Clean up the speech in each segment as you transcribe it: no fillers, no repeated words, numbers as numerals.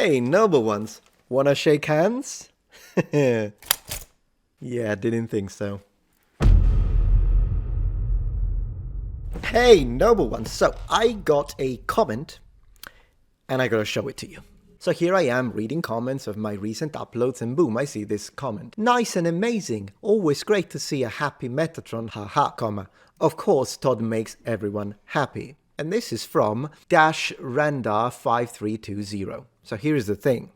Hey, noble ones. Wanna shake hands? Yeah, didn't think so. Hey, noble ones. So, I got a comment, and I gotta show it to you. So here I am reading comments of my recent uploads, and boom, I see this comment. Nice and amazing. Always great to see a happy Metatron, haha, comma. Of course, Todd makes everyone happy. And this is from -Randar5320. So here is the thing.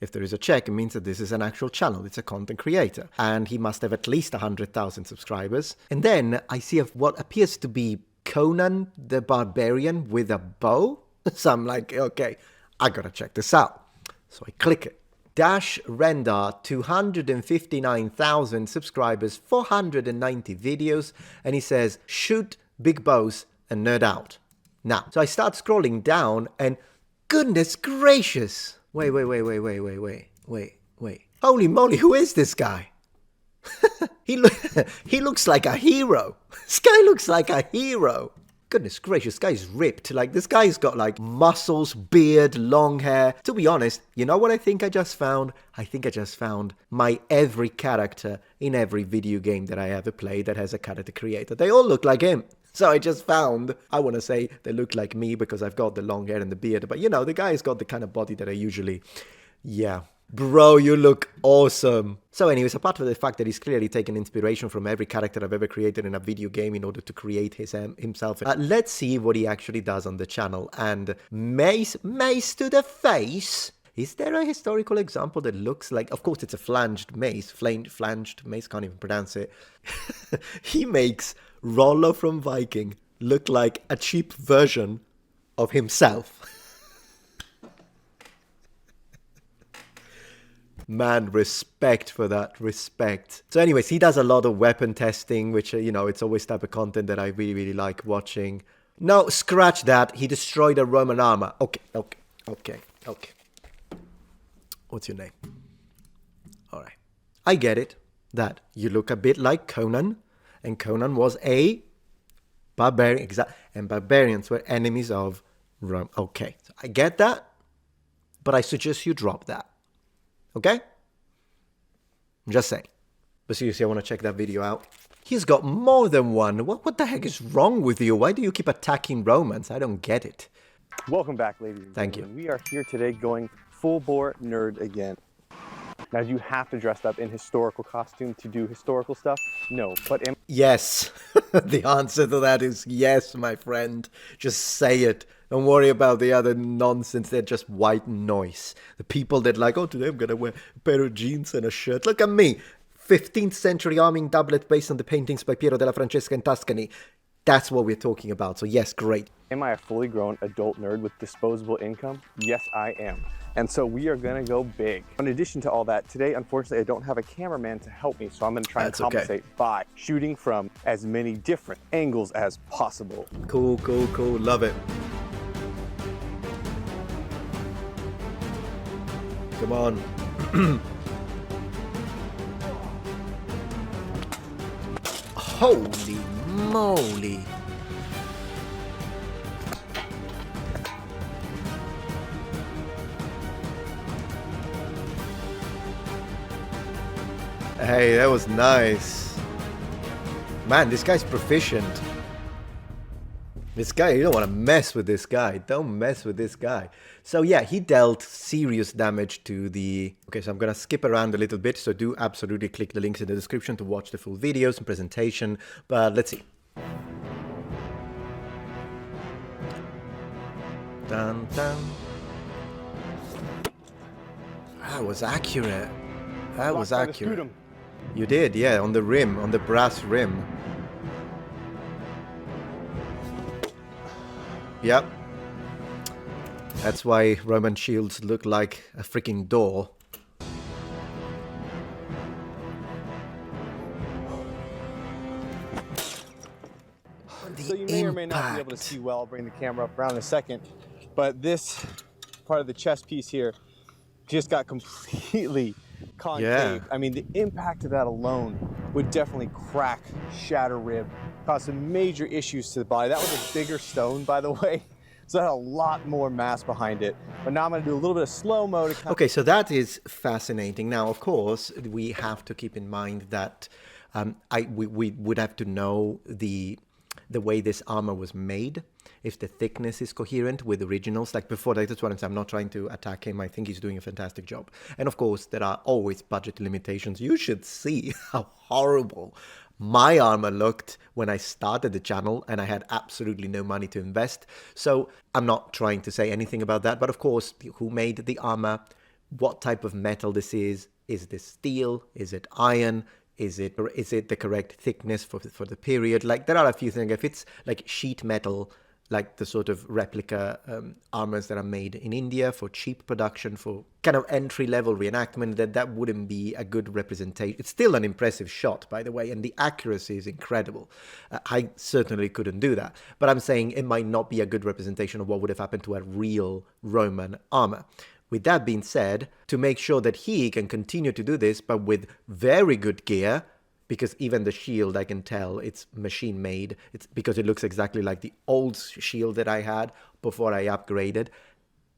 If there is a check, it means that this is an actual channel. It's a content creator. And he must have at least 100,000 subscribers. And then I see what appears to be Conan the Barbarian with a bow. So I'm like, okay, I gotta check this out. So I click it. -Randar, 259,000 subscribers, 490 videos. And he says, shoot big bows and nerd out. Now, so I start scrolling down and goodness gracious. Wait. Holy moly, who is this guy? He looks like a hero. This guy looks like a hero. Goodness gracious, this guy's ripped. Like, this guy's got like muscles, beard, long hair. To be honest, you know what I think I just found? I think I just found my every character in every video game that I ever played that has a character creator. They all look like him. So I just found, I want to say they look like me because I've got the long hair and the beard. But you know, the guy's got the kind of body that I usually, yeah. Bro, you look awesome. So anyways, apart from the fact that he's clearly taken inspiration from every character I've ever created in a video game in order to create himself, let's see what he actually does on the channel. And mace to the face. Is there a historical example that looks like, of course it's a flanged mace, flanged mace, can't even pronounce it. He makes Rollo from Viking look like a cheap version of himself. Man, respect for that, respect. So anyways, he does a lot of weapon testing, which, you know, it's always type of content that I really, really like watching. No, scratch that. He destroyed a Roman armor. Okay. What's your name? All right. I get it, that you look a bit like Conan, and Conan was a barbarian, and barbarians were enemies of Rome. Okay, so I get that, but I suggest you drop that. Okay? I'm just saying. But seriously, I want to check that video out. He's got more than one. What the heck is wrong with you? Why do you keep attacking Romans? I don't get it. Welcome back, ladies and gentlemen. Thank you. We are here today going full-bore nerd again. Now, do you have to dress up in historical costume to do historical stuff? No, but... Yes. The answer to that is yes, my friend. Just say it. Don't worry about the other nonsense. They're just white noise. The people that like, oh, today I'm going to wear a pair of jeans and a shirt. Look at me. 15th century arming doublet based on the paintings by Piero della Francesca in Tuscany. That's what we're talking about. So yes, great. Am I a fully grown adult nerd with disposable income? Yes, I am. And so we are going to go big. In addition to all that, today, unfortunately, I don't have a cameraman to help me. So I'm going to try and compensate by shooting from as many different angles as possible. Cool. Love it. Come on. Holy moly. Hey, that was nice. Man, this guy's proficient. This guy, you don't want to mess with this guy. Don't mess with this guy. So yeah, he dealt serious damage to the... Okay, so I'm going to skip around a little bit. So do absolutely click the links in the description to watch the full videos and presentation. But let's see. Dun, dun. That was accurate. That was accurate. You did, yeah, on the rim, on the brass rim. Yep. That's why Roman shields look like a freaking door. So you may or may not be able to see well. I'll bring the camera up around in a second. But this part of the chest piece here just got completely concave. Yeah. I mean, the impact of that alone would definitely crack, shatter rib, cause some major issues to the body. That was a bigger stone, by the way, So that had a lot more mass behind it. But now I'm going to do a little bit of slow-mo to kind Okay, so that is fascinating. Now, of course, we have to keep in mind that we would have to know the way this armor was made, if the thickness is coherent with originals. Like before, that's what I'm not trying to attack him. I think he's doing a fantastic job. And of course, there are always budget limitations. You should see how horrible my armor looked when I started the channel and I had absolutely no money to invest. So I'm not trying to say anything about that. But of course, who made the armor? What type of metal this is? Is this steel? Is it iron? Is it the correct thickness for the period? Like, there are a few things. If it's like sheet metal, like the sort of replica armors that are made in India for cheap production, for kind of entry-level reenactment, that wouldn't be a good representation. It's still an impressive shot, by the way, and the accuracy is incredible. I certainly couldn't do that. But I'm saying it might not be a good representation of what would have happened to a real Roman armor. With that being said, to make sure that he can continue to do this, but with very good gear, because even the shield, I can tell it's machine made. It's because it looks exactly like the old shield that I had before I upgraded.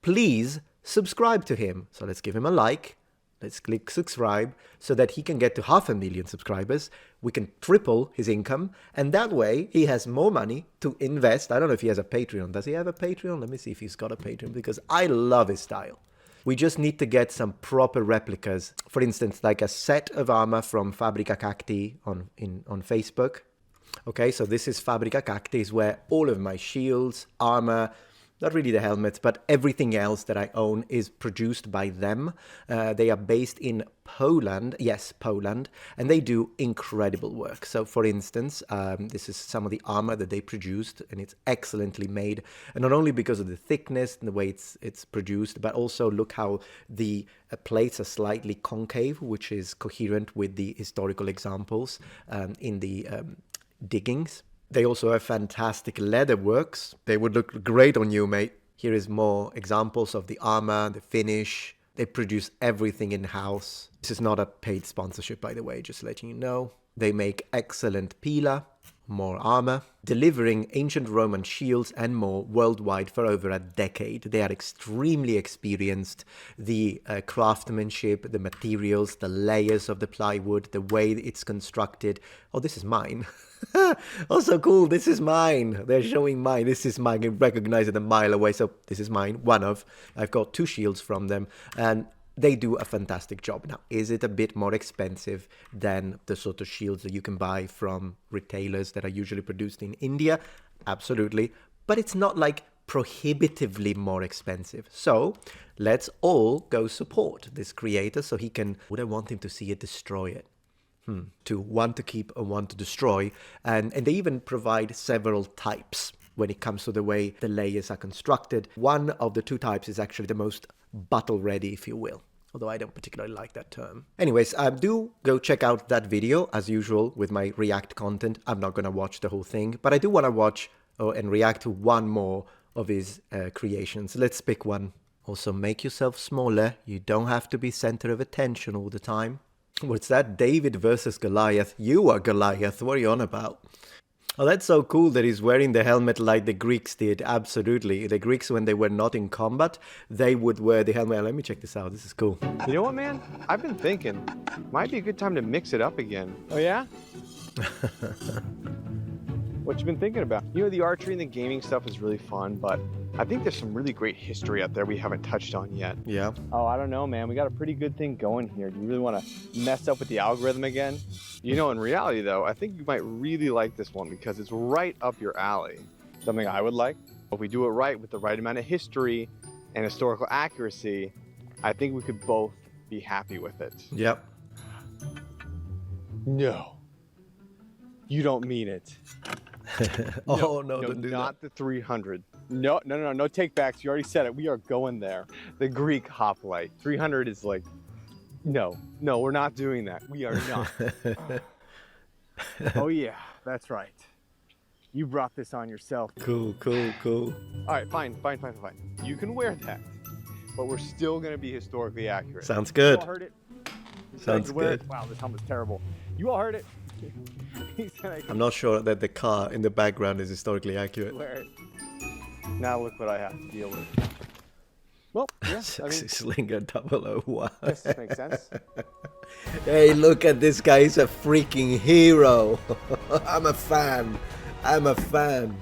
Please subscribe to him. So let's give him a like. Let's click subscribe so that he can get to 500,000 subscribers. We can triple his income. And that way he has more money to invest. I don't know if he has a Patreon. Does he have a Patreon? Let me see if he's got a Patreon, because I love his style. We just need to get some proper replicas. For instance, like a set of armor from Fabrica Cacti on Facebook. Okay, so this is Fabrica Cacti, is where all of my shields, armor, not really the helmets, but everything else that I own is produced by them. They are based in Poland, yes, Poland, and they do incredible work. So, for instance, this is some of the armor that they produced, and it's excellently made. And not only because of the thickness and the way it's produced, but also look how the plates are slightly concave, which is coherent with the historical examples in the diggings. They also have fantastic leather works. They would look great on you, mate. Here is more examples of the armor, the finish. They produce everything in-house. This is not a paid sponsorship, by the way, just letting you know. They make excellent pila, more armor, delivering ancient Roman shields and more worldwide for over a decade. They are extremely experienced. The craftsmanship, the materials, the layers of the plywood, the way it's constructed. Oh, this is mine. Also cool, this is mine. They're showing mine. This is mine. You can recognize it a mile away. So this is mine, one of. I've got 2 shields from them, and they do a fantastic job. Now, is it a bit more expensive than the sort of shields that you can buy from retailers that are usually produced in India? Absolutely. But it's not like prohibitively more expensive. So let's all go support this creator so he can... Would I want him to see it destroy it? To one to keep and one to destroy. And they even provide several types when it comes to the way the layers are constructed. One of the 2 types is actually the most battle ready, if you will. Although I don't particularly like that term. Anyways, do go check out that video, as usual, with my React content. I'm not going to watch the whole thing, but I do want to watch and react to one more of his creations. Let's pick one. Also, make yourself smaller. You don't have to be center of attention all the time. What's that? David versus Goliath. You are Goliath. What are you on about? Oh, that's so cool that he's wearing the helmet like the Greeks did. Absolutely. The Greeks, when they were not in combat, they would wear the helmet. Let me check this out. This is cool. You know what, man? I've been thinking, might be a good time to mix it up again. Oh, yeah? What you been thinking about? You know, the archery and the gaming stuff is really fun, but I think there's some really great history out there we haven't touched on yet. Yeah. Oh, I don't know, man. We got a pretty good thing going here. Do you really want to mess up with the algorithm again? You know, in reality, though, I think you might really like this one because it's right up your alley. Something I would like. If we do it right with the right amount of history and historical accuracy, I think we could both be happy with it. Yep. No. You don't mean it. Oh, no, don't do not that. the 300. No take backs. You already said it. We are going there. The Greek hoplite. 300 is like, no, we're not doing that. We are not. Oh yeah, that's right. You brought this on yourself. Cool. All right, fine. You can wear that, but we're still going to be historically accurate. Sounds good. You all heard it? Sounds good. Wow, this helmet's terrible. You all heard it? I'm not sure that the car in the background is historically accurate. Wear it. Now look what I have to deal with. Well, yeah, I mean, Slinger 001. this makes sense. Hey, look at this guy. He's a freaking hero. I'm a fan. I'm a fan.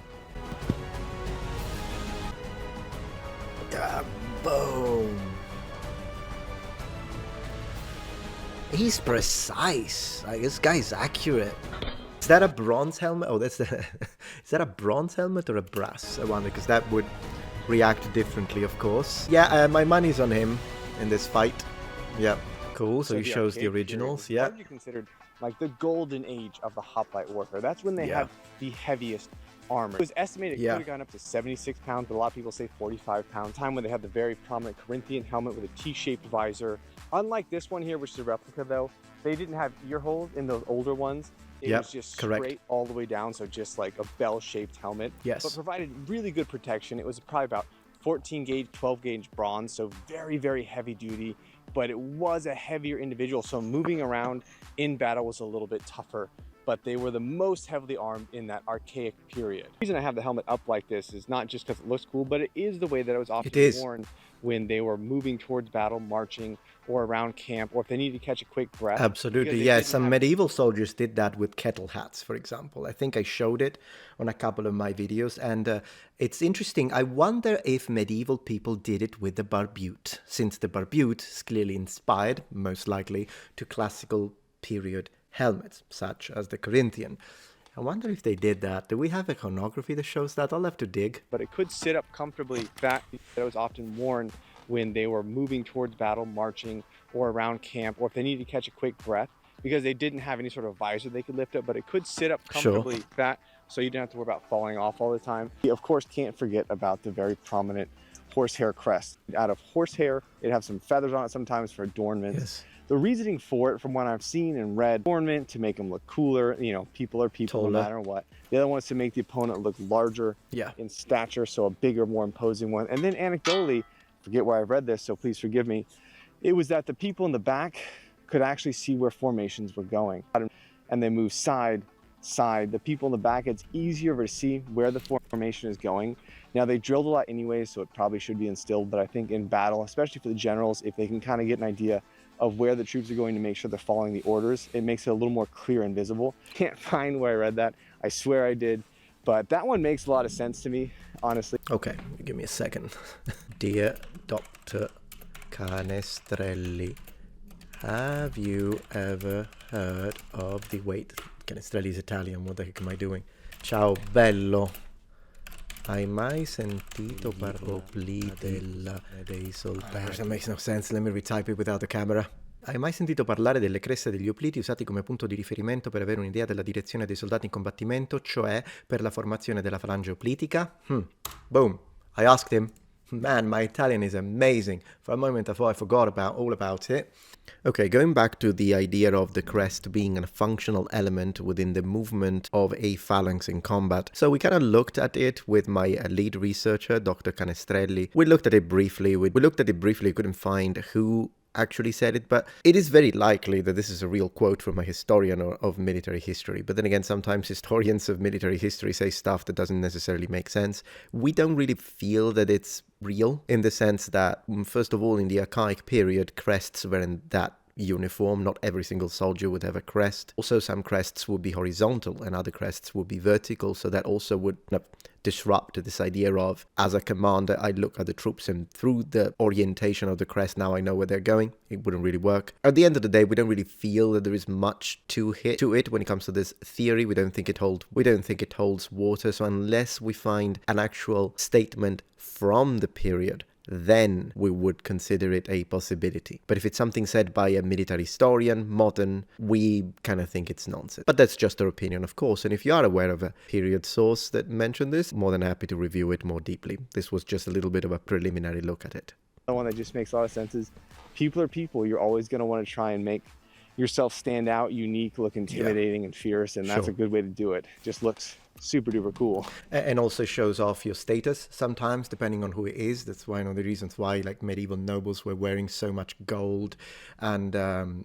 Ah, boom. He's precise. Like, this guy's accurate. Is that a bronze helmet? Oh, that's is that a bronze helmet or a brass? I wonder, because that would react differently, of course. Yeah, my money's on him in this fight. Yeah, cool. So he shows the originals. Yeah. What you considered like the golden age of the hoplite warfare. That's when they had the heaviest armor. It was estimated it could have gone up to 76 pounds, but a lot of people say 45 pounds. Time when they had the very prominent Corinthian helmet with a T-shaped visor. Unlike this one here, which is a replica though, they didn't have ear holes in those older ones. It was just straight all the way down, so just like a bell-shaped helmet. Yes. But provided really good protection. It was probably about 14 gauge, 12 gauge bronze, so very, very heavy duty. But it was a heavier individual, so moving around in battle was a little bit tougher. But they were the most heavily armed in that archaic period. The reason I have the helmet up like this is not just because it looks cool, but it is the way that it was often worn when they were moving towards battle, marching, or around camp, or if they needed to catch a quick breath. Absolutely, yeah. Some medieval soldiers did that with kettle hats, for example. I think I showed it on a couple of my videos, and it's interesting. I wonder if medieval people did it with the barbute, since the barbute is clearly inspired, most likely, to classical period helmets, such as the Corinthian. I wonder if they did that. Do we have iconography that shows that? I'll have to dig. But it could sit up comfortably. That was often worn when they were moving towards battle, marching, or around camp, or if they needed to catch a quick breath, because they didn't have any sort of visor they could lift up, but it could sit up comfortably so you didn't have to worry about falling off all the time. You, of course, can't forget about the very prominent horsehair crest. Out of horsehair, it has some feathers on it sometimes for adornments. Yes. The reasoning for it, from what I've seen and read, ornament to make them look cooler. You know, people are people no matter what. The other one is to make the opponent look larger in stature, so a bigger, more imposing one. And then anecdotally, forget where I read this, so please forgive me, it was that the people in the back could actually see where formations were going. And they move side, side. The people in the back, it's easier to see where the formation is going. Now, they drilled a lot anyway, so it probably should be instilled, but I think in battle, especially for the generals, if they can kind of get an idea of where the troops are going to make sure they're following the orders, it makes it a little more clear and visible. Can't find where I read that. I swear I did. But that one makes a lot of sense to me, honestly. Okay, give me a second. Dear Dr. Canestrelli, have you ever heard of the... Wait, Canestrelli is Italian, what the heck am I doing? Ciao, bello. Hai mai sentito parlare dei soldati? That makes no sense, let me retype it without the camera. Hai mai sentito parlare delle creste degli opliti usati come punto di riferimento per avere un'idea della direzione dei soldati in combattimento, cioè per la formazione della falange oplitica? Boom. I asked him. Man, my Italian is amazing. For a moment I thought I forgot all about it. Okay, going back to the idea of the crest being a functional element within the movement of a phalanx in combat. So we kind of looked at it with my lead researcher, Dr. Canestrelli. We looked at it briefly. We couldn't find who actually said it, but it is very likely that this is a real quote from a historian of military history. But then again, sometimes historians of military history say stuff that doesn't necessarily make sense. We don't really feel that it's real, in the sense that, first of all, in the archaic period, crests weren't that uniform. Not every single soldier would have a crest. Also, some crests would be horizontal and other crests would be vertical, so that also would disrupt this idea of, as a commander, I look at the troops and through the orientation of the crest, now I know where they're going. It wouldn't really work. At the end of the day, we don't really feel that there is much to it when it comes to this theory. We don't think it holds water. So unless we find an actual statement from the period, then we would consider it a possibility. But if it's something said by a military historian, modern, we kind of think it's nonsense. But that's just our opinion, of course. And if you are aware of a period source that mentioned this, more than happy to review it more deeply. This was just a little bit of a preliminary look at it. The one that just makes a lot of sense is people are people. You're always going to want to try and make yourself stand out, unique, look intimidating and fierce, and that's a good way to do it. Just looks super duper cool. And also shows off your status sometimes, depending on who it is. That's one of the reasons why like medieval nobles were wearing so much gold and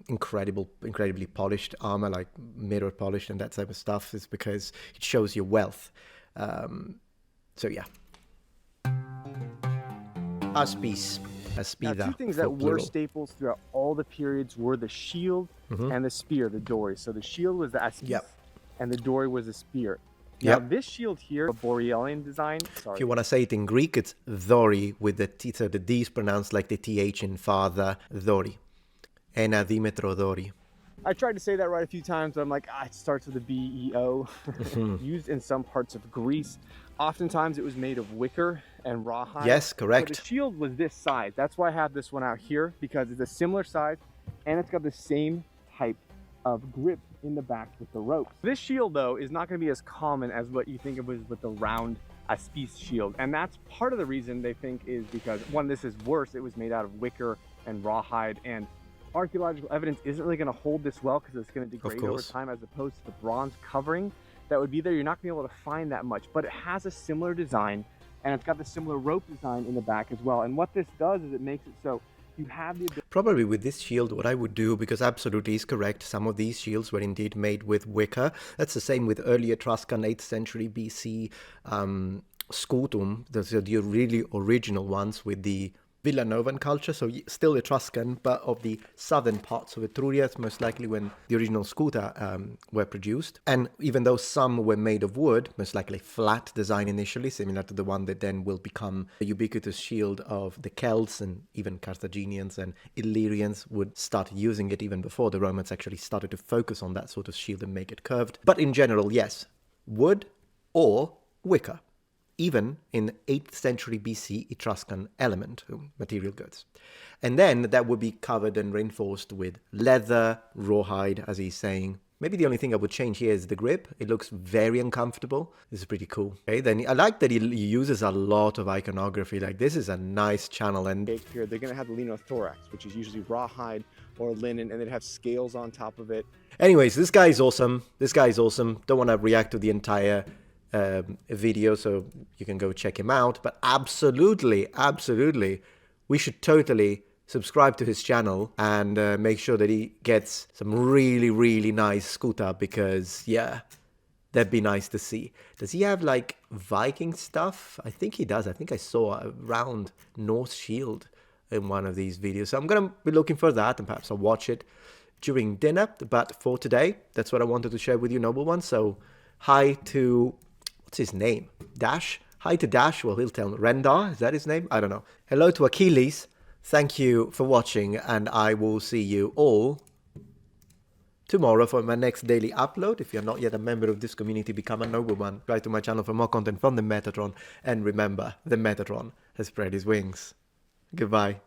incredibly polished armor, like mirror polished and that type of stuff, is because it shows your wealth. So yeah. Aspis. Now, Aspida, two things for that were plural. staples throughout all the periods were the shield and the spear, the dory. So the shield was the aspis, Yep. and the dory was the spear. Now, Yep. this shield here, a Borealian design. If you want to say it in Greek, it's Dori with the T, so the D is pronounced like the TH in father, Dori. Ena Dimetro Dori. I tried to say that right a few times, but I'm like, it starts with a B-E-O. Used in some parts of Greece. Oftentimes it was made of wicker and rawhide. Yes, correct. So the shield was this size. That's why I have this one out here, because it's a similar size and it's got the same type of grip in the back with the ropes. This shield though is not going to be as common as what you think of as with the round aspis shield, and that's part of the reason they think is because, one, this is worse. It was made out of wicker and rawhide, and archaeological evidence isn't really going to hold this well because it's going to degrade over time, as opposed to the bronze covering that would be there. You're not going to be able to find that much, but it has a similar design, and it's got the similar rope design in the back as well. And what this does is it makes it so you have the ability. Probably with this shield, what I would do, because absolutely is correct, some of these shields were indeed made with wicker. That's the same with early Etruscan 8th century BC scutum. Those are the really original ones with the Villanovan culture, so still Etruscan, but of the southern parts of Etruria, most likely when the original scuta were produced. And even though some were made of wood, most likely flat design initially, similar to the one that then will become the ubiquitous shield of the Celts, and even Carthaginians and Illyrians would start using it even before the Romans actually started to focus on that sort of shield and make it curved. But in general, yes, wood or wicker. Even in 8th century BC Etruscan element material goods. And then that would be covered and reinforced with leather, rawhide, as he's saying. Maybe the only thing I would change here is the grip. It looks very uncomfortable. This is pretty cool. Okay, then I like that he uses a lot of iconography. Like, this is a nice channel. And here they're going to have the linothorax, which is usually rawhide or linen, and they'd have scales on top of it. anyways, this guy is awesome. This guy is awesome. Don't want to react to the entire video, so you can go check him out. But absolutely, we should totally subscribe to his channel and make sure that he gets some really nice scuta, because yeah, that'd be nice to see. Does he have like Viking stuff? I think he does. I think I saw a round Norse shield in one of these videos, so I'm gonna be looking for that, and perhaps I'll watch it during dinner. But for today, that's what I wanted to share with you, noble one. So hi to, what's his name? Dash? Hi to Dash. Well, he'll tell me. Rendar? Is that his name? I don't know. Hello to Achilles. Thank you for watching, and I will see you all tomorrow for my next daily upload. If you're not yet a member of this community, become a noble one. Subscribe to my channel for more content from the Metatron. And remember, the Metatron has spread his wings. Goodbye.